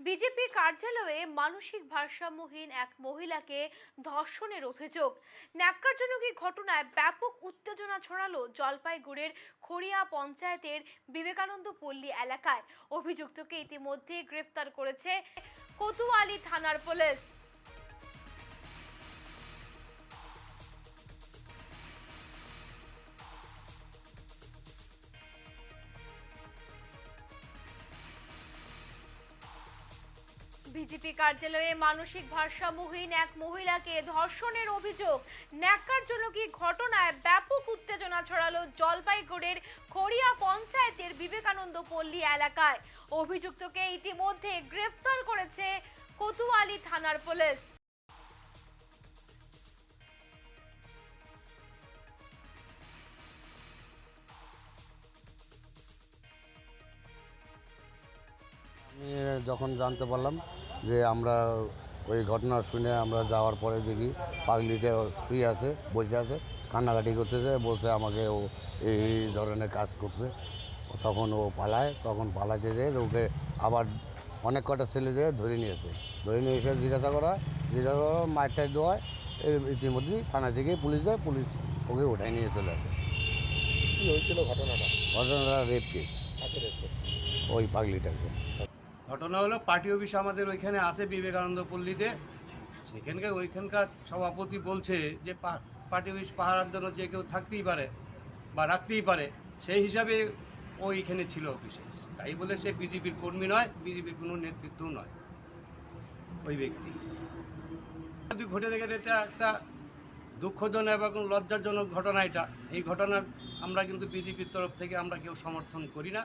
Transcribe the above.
BJP কার্যালয়ে মানসিক ভারসাম্যহীন এক মহিলাকে ধর্ষণের অভিযোগ। ন্যাক্কারজনক এই ঘটনায় ব্যাপক উত্তেজনা ছড়ালো জলপাইগুড়ির খড়িয়া পঞ্চায়েতের বিবেকানন্দ পল্লী এলাকায়। অভিযুক্তকে ইতিমধ্যে গ্রেফতার করেছে কোতোয়ালি থানার পুলিশ। বিজেপি কার্যালয়ে মানসিক ভারসাম্যহীন এক মহিলাকে ধর্ষণের অভিযোগ। ন্যাক্কারজনক এই ঘটনায় ব্যাপক উত্তেজনা ছড়ালো জলপাইগুড়ির খড়িয়া পঞ্চায়েতের বিবেকানন্দ পল্লী এলাকায়। অভিযুক্তকে ইতিমধ্যে গ্রেফতার করেছে কোতোয়ালি থানার পুলিশ। আমি যখন জানতে পারলাম যে আমরা ওই ঘটনা শুনে আমরা যাওয়ার পরে দেখি পাগলিতে শুয়ে আছে, বসে আছে, কান্নাকাটি করতেছে, বসে আমাকে ও এই ধরনের কাজ করছে। তখন ও পালায়, তখন পালাতে যেয়ে ওকে আবার অনেক কটা ছেলে দিয়ে ধরে নিয়ে এসে জিজ্ঞাসা করা মায়েরটাই দেওয়ায় ইতিমধ্যেই থানা থেকে পুলিশ ওকে ওঠাই নিয়ে চলে আসে। কী হয়েছিল ঘটনাটা রেপ কেস, ওই পাগলিটাকে। ঘটনা হলো পার্টি অফিস আমাদের ওইখানে আছে বিবেকানন্দ পল্লীতে। ওইখানকার সভাপতি বলছে যে পার্টি অফিস পাহারার জন্য যে কেউ থাকতেই পারে বা রাখতেই পারে, সেই হিসাবে ওইখানে ছিল অফিসে। তাই বলে সে বিজেপির কর্মী নয়, বিজেপির কোনো নেতৃত্ব নয় ওই ব্যক্তি। যদি ঘটে দেখে এটা একটা দুঃখজনক এবং লজ্জাজনক ঘটনা। এই ঘটনার আমরা কিন্তু বিজেপির তরফ থেকে আমরা কেউ সমর্থন করি না।